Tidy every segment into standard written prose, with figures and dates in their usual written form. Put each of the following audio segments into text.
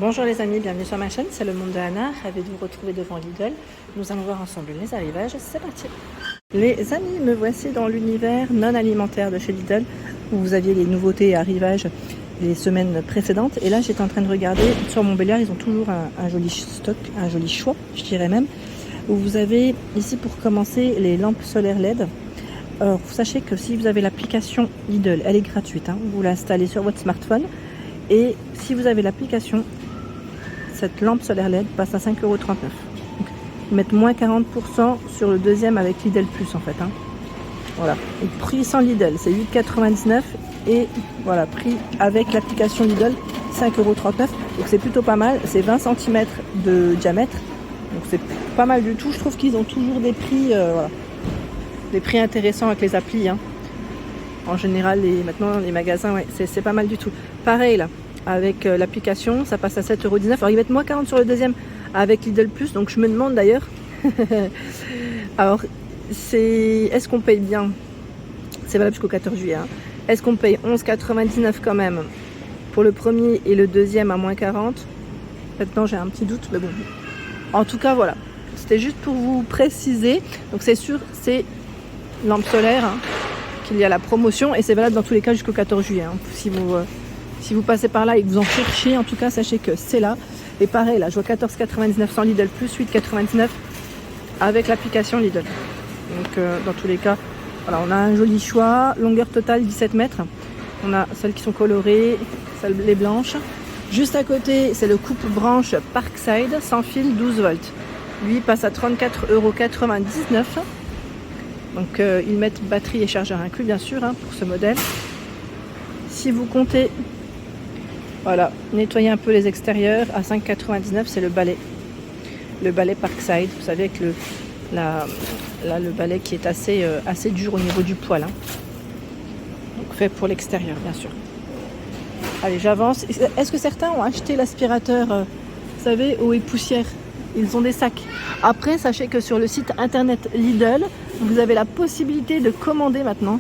Bonjour les amis, bienvenue sur ma chaîne, c'est le monde de Anna, ravi de vous retrouver devant Lidl. Nous allons voir ensemble les arrivages, c'est parti. Les amis, me voici dans l'univers non alimentaire de chez Lidl, où vous aviez les nouveautés et arrivages les semaines précédentes. Et là j'étais en train de regarder, sur Montbéliard ils ont toujours un joli stock, un joli choix, je dirais même, où vous avez ici pour commencer les lampes solaires LED. Alors sachez que si vous avez l'application Lidl, elle est gratuite, hein, vous l'installez sur votre smartphone. Et si vous avez l'application, cette lampe solaire LED passe à 5,39 €. Ils mettent moins 40% sur le deuxième avec Lidl Plus en fait. Hein. Voilà. Et prix sans Lidl, c'est 8,99 €. Et voilà, prix avec l'application Lidl, 5,39 €. Donc c'est plutôt pas mal. C'est 20 cm de diamètre. Donc c'est pas mal du tout. Je trouve qu'ils ont toujours des prix, voilà, des prix intéressants avec les applis. Hein. En général, maintenant les magasins, ouais, c'est pas mal du tout. Pareil là. Avec l'application, ça passe à 7,19 €. Alors ils mettent moins 40 sur le deuxième avec Lidl Plus, donc je me demande d'ailleurs. Alors, est-ce qu'on paye bien? C'est valable jusqu'au 14 juillet. Hein. Est-ce qu'on paye 11,99 € quand même pour le premier et le deuxième à moins 40? Maintenant j'ai un petit doute, mais bon. En tout cas voilà, c'était juste pour vous préciser. Donc c'est sûr, c'est lampe solaire hein, qu'il y a la promotion et c'est valable dans tous les cas jusqu'au 14 juillet. Hein, si vous passez par là et que vous en cherchez, en tout cas, sachez que c'est là. Et pareil, là, je vois 14,99 € sans Lidl Plus, 8,99 € avec l'application Lidl. Donc, dans tous les cas, voilà, on a un joli choix. Longueur totale, 17 mètres. On a celles qui sont colorées, celles les blanches. Juste à côté, c'est le coupe-branche Parkside, sans fil, 12 volts. Lui, passe à 34,99 €. Donc, ils mettent batterie et chargeur inclus, bien sûr, hein, pour ce modèle. Si vous comptez... Voilà, nettoyer un peu les extérieurs à 5,99 €, c'est le balai. Le balai Parkside, vous savez, avec le balai qui est assez dur au niveau du poil. Hein. Donc fait pour l'extérieur, bien sûr. Allez, j'avance. Est-ce que certains ont acheté l'aspirateur, vous savez, eau et poussière? Ils ont des sacs. Après, sachez que sur le site internet Lidl, vous avez la possibilité de commander maintenant,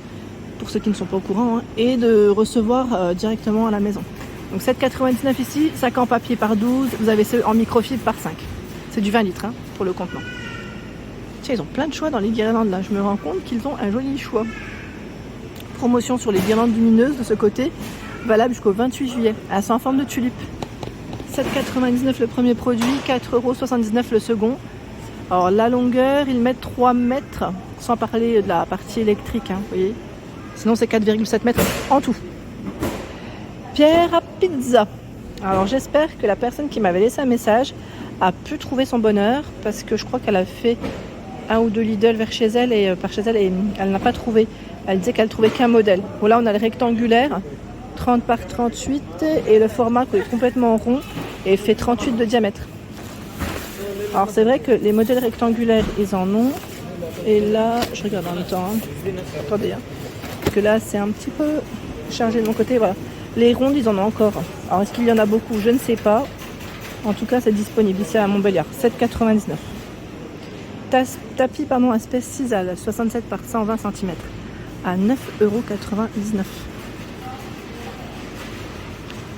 pour ceux qui ne sont pas au courant, hein, et de recevoir directement à la maison. Donc 7,99 € ici, sac en papier par 12, vous avez ceux en microfibre par 5. C'est du 20 litres hein, pour le contenant. Tiens, ils ont plein de choix dans les guirlandes là, je me rends compte qu'ils ont un joli choix. Promotion sur les guirlandes lumineuses de ce côté, valable jusqu'au 28 juillet. Elles sont en forme de tulipe. 7,99 € le premier produit, 4,79 € le second. Alors la longueur, ils mettent 3 mètres, sans parler de la partie électrique, hein, vous voyez. Sinon c'est 4,7 mètres en tout. Pierre à pizza. Alors j'espère que la personne qui m'avait laissé un message a pu trouver son bonheur parce que je crois qu'elle a fait un ou deux Lidl vers chez elle et par chez elle et elle n'a pas trouvé. Elle disait qu'elle trouvait qu'un modèle. Bon là on a le rectangulaire 30 par 38 et le format qui est complètement rond et fait 38 de diamètre. Alors c'est vrai que les modèles rectangulaires ils en ont et là je regarde en même temps. Hein. Attendez, hein. Parce que là c'est un petit peu chargé de mon côté, voilà. Les rondes, ils en ont encore. Alors, est-ce qu'il y en a beaucoup? Je ne sais pas. En tout cas, c'est disponible ici à Montbéliard. 7,99 €. Tapis, pardon, espèce Sisal, 67 par 120 cm. À 9,99 €.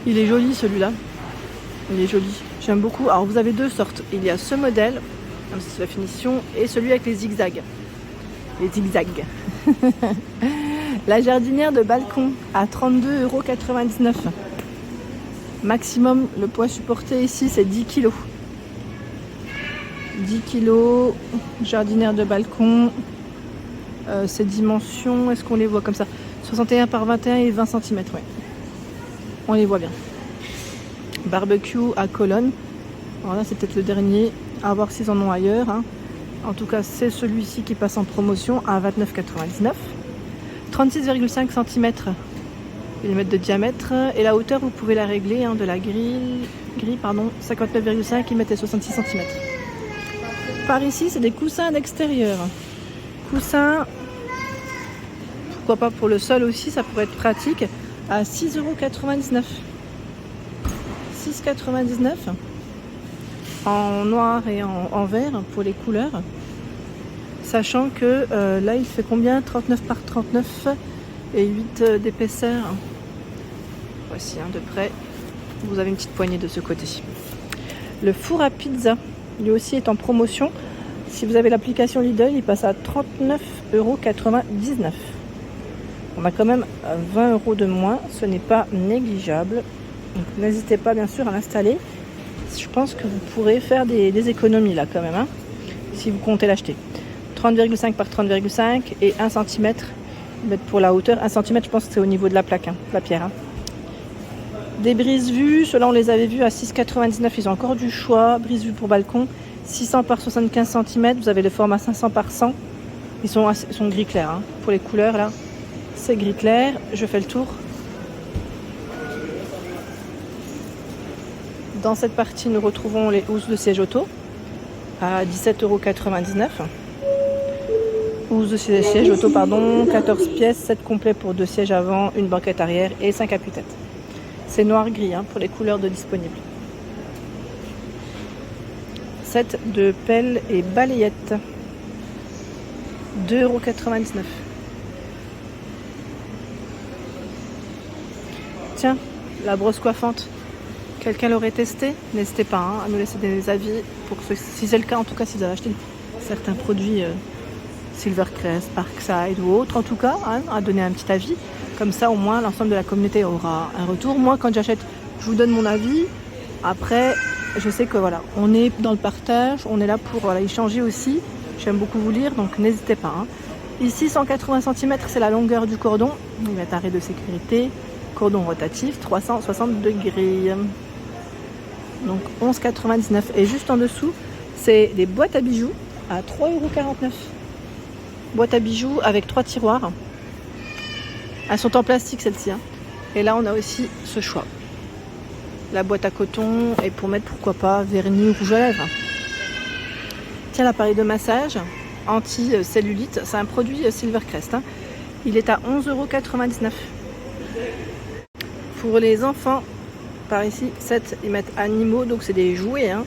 Il est joli, celui-là. Il est joli. J'aime beaucoup. Alors, vous avez deux sortes. Il y a ce modèle, même si c'est la finition, et celui avec les zigzags. Les zigzags. La jardinière de balcon à 32,99 €. Maximum, le poids supporté ici, c'est 10 kg. 10 kg, jardinière de balcon. Ces dimensions, est-ce qu'on les voit comme ça? 61 par 21 et 20 cm, ouais. On les voit bien. Barbecue à colonne. Alors là, c'est peut-être le dernier. À voir s'ils en ont ailleurs. Hein. En tout cas, c'est celui-ci qui passe en promotion à 29,99 €. 36,5 cm de diamètre et la hauteur vous pouvez la régler hein, de la grille 59,5 mm et 66 cm. Par ici c'est des coussins d'extérieur. Coussins, pourquoi pas pour le sol aussi, ça pourrait être pratique, à 6,99 €. 6,99 € en noir et en vert pour les couleurs. Sachant que là il fait combien? 39 par 39 et 8 d'épaisseur. Voici de près. Vous avez une petite poignée de ce côté. Le four à pizza, lui aussi est en promotion. Si vous avez l'application Lidl, il passe à 39,99 €. On a quand même 20 € de moins, ce n'est pas négligeable. Donc n'hésitez pas bien sûr à l'installer. Je pense que vous pourrez faire des économies là quand même, hein, si vous comptez l'acheter. 30,5 par 30,5 et 1 cm pour la hauteur. 1 cm, je pense que c'est au niveau de la plaque, hein, la pierre. Hein. Des brise-vues, ceux-là on les avait vus à 6,99 €, ils ont encore du choix. Brise-vue pour balcon, 600 par 75 cm, vous avez le format 500 par 100. Ils sont gris clair, hein. Pour les couleurs là, c'est gris clair. Je fais le tour. Dans cette partie, nous retrouvons les housses de siège auto à 17,99 €. Housse de siège auto, pardon, 14 pièces, 7 complets pour 2 sièges avant, une banquette arrière et 5 appuis-têtes. C'est noir-gris, hein, pour les couleurs de disponibles. Set de pelles et balayettes, 2,99 €. Tiens, la brosse coiffante. Quelqu'un l'aurait testé? N'hésitez pas, hein, à nous laisser des avis, pour que, si c'est le cas, en tout cas si vous avez acheté certains produits Silvercrest, Parkside ou autres, en tout cas, hein, à donner un petit avis. Comme ça, au moins, l'ensemble de la communauté aura un retour. Moi, quand j'achète, je vous donne mon avis. Après, je sais que voilà, on est dans le partage, on est là pour voilà, échanger aussi. J'aime beaucoup vous lire, donc n'hésitez pas. Hein. Ici, 180 cm, c'est la longueur du cordon. Il va être arrêt de sécurité. Cordon rotatif, 360 degrés. Donc 11,99 €. Et juste en dessous, c'est des boîtes à bijoux à 3,49 €. Boîte à bijoux avec 3 tiroirs. Elles sont en plastique celles-ci. Hein. Et là, on a aussi ce choix. La boîte à coton et pour mettre, pourquoi pas, vernis ou rouge à lèvres. Tiens, l'appareil de massage anti-cellulite, c'est un produit Silvercrest. Hein. Il est à 11,99 €. Pour les enfants, par ici, 7, ils mettent animaux, donc c'est des jouets. Hein.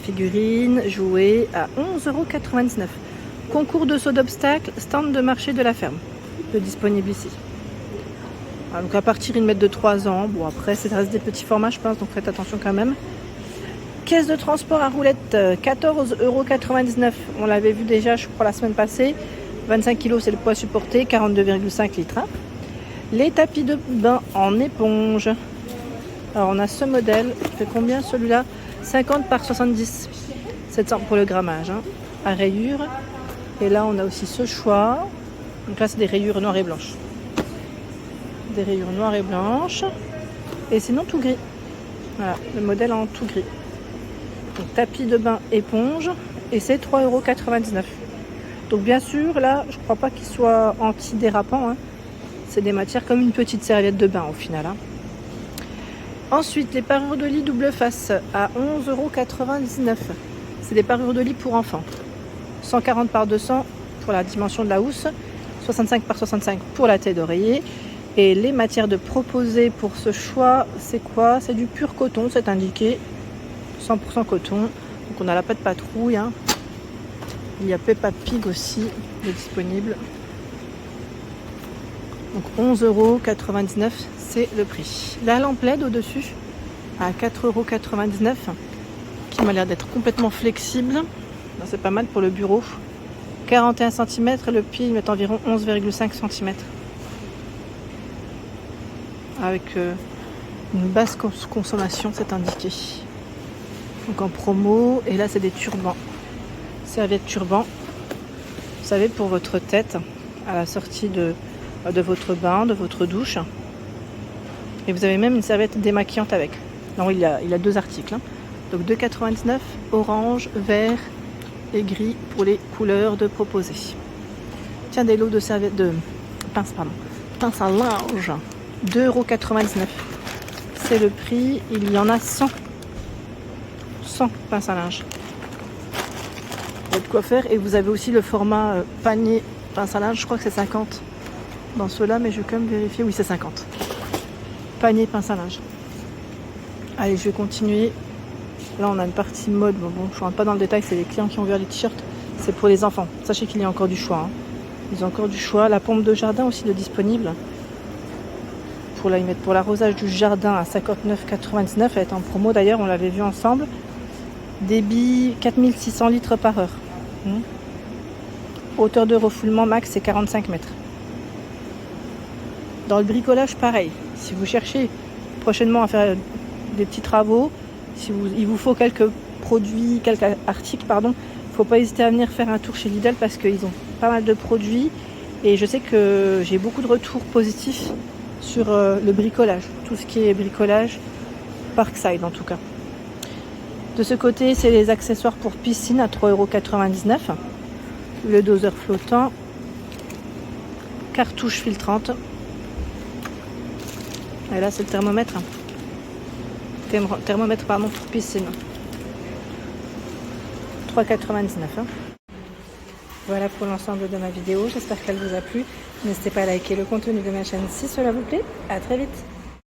Figurines, jouets à 11,99 €. Concours de saut d'obstacles, stand de marché de la ferme, de disponible ici. Alors, donc à partir ils mettent de 3 ans, bon après ça reste des petits formats je pense, donc faites attention quand même. Caisse de transport à roulettes, 14,99 €. On l'avait vu déjà je crois la semaine passée. 25 kg c'est le poids supporté, 42,5 litres. Hein. Les tapis de bain en éponge. Alors on a ce modèle, il fait combien celui-là? 50 par 70, 700 pour le grammage, hein, à rayures. Et là on a aussi ce choix, donc là c'est des rayures noires et blanches. Des rayures noires et blanches. Et sinon tout gris. Voilà, le modèle en tout gris. Donc tapis de bain éponge et c'est 3,99 €. Donc bien sûr là je crois pas qu'il soit anti-dérapant, hein. C'est des matières comme une petite serviette de bain au final. Hein. Ensuite, les parures de lit double face à 11,99 €. C'est des parures de lit pour enfants. 140 par 200 pour la dimension de la housse, 65 par 65 pour la taille d'oreiller. Et les matières de proposer pour ce choix, c'est quoi? C'est du pur coton, c'est indiqué. 100% coton. Donc on a la pâte patrouille. Hein. Il y a Peppa Pig aussi de disponible. Donc 11,99 €, c'est le prix. La lampe LED au-dessus à 4,99 €, qui m'a l'air d'être complètement flexible. C'est pas mal pour le bureau. 41 cm, le pied il met environ 11,5 cm. Avec une basse consommation, c'est indiqué. Donc en promo, et là c'est des turbans. Serviettes turban. Vous savez, pour votre tête, à la sortie de votre bain, de votre douche. Et vous avez même une serviette démaquillante avec. Non, il a 2 articles. Hein. Donc 2,99 €, orange, vert et gris pour les couleurs de proposer. Tiens, des lots de serviettes de pince à linge. 2,99 €. C'est le prix. Il y en a 100. 100 pinces à linge. Il y a de quoi faire. Et vous avez aussi le format panier pince à linge. Je crois que c'est 50 dans ceux-là, mais je vais quand même vérifier. Oui, c'est 50. Panier pince à linge. Allez, je vais continuer. Là, on a une partie mode. Bon, je ne rentre pas dans le détail. C'est les clients qui ont ouvert les t-shirts. C'est pour les enfants. Sachez qu'il y a encore du choix. Hein. Ils ont encore du choix. La pompe de jardin aussi de disponible. pour l'arrosage du jardin à 59,99. Elle est en promo d'ailleurs, on l'avait vu ensemble. Débit 4600 litres par heure. Hauteur de refoulement max c'est 45 mètres. Dans le bricolage pareil, si vous cherchez prochainement à faire des petits travaux, il vous faut quelques articles, il ne faut pas hésiter à venir faire un tour chez Lidl parce qu'ils ont pas mal de produits et je sais que j'ai beaucoup de retours positifs sur le bricolage, tout ce qui est bricolage Parkside en tout cas. De ce côté, c'est les accessoires pour piscine à 3,99 €. Le doseur flottant, cartouche filtrante. Et là, c'est le thermomètre. Thermomètre pour piscine. 3,99 €. Voilà pour l'ensemble de ma vidéo. J'espère qu'elle vous a plu. N'hésitez pas à liker le contenu de ma chaîne si cela vous plaît. À très vite.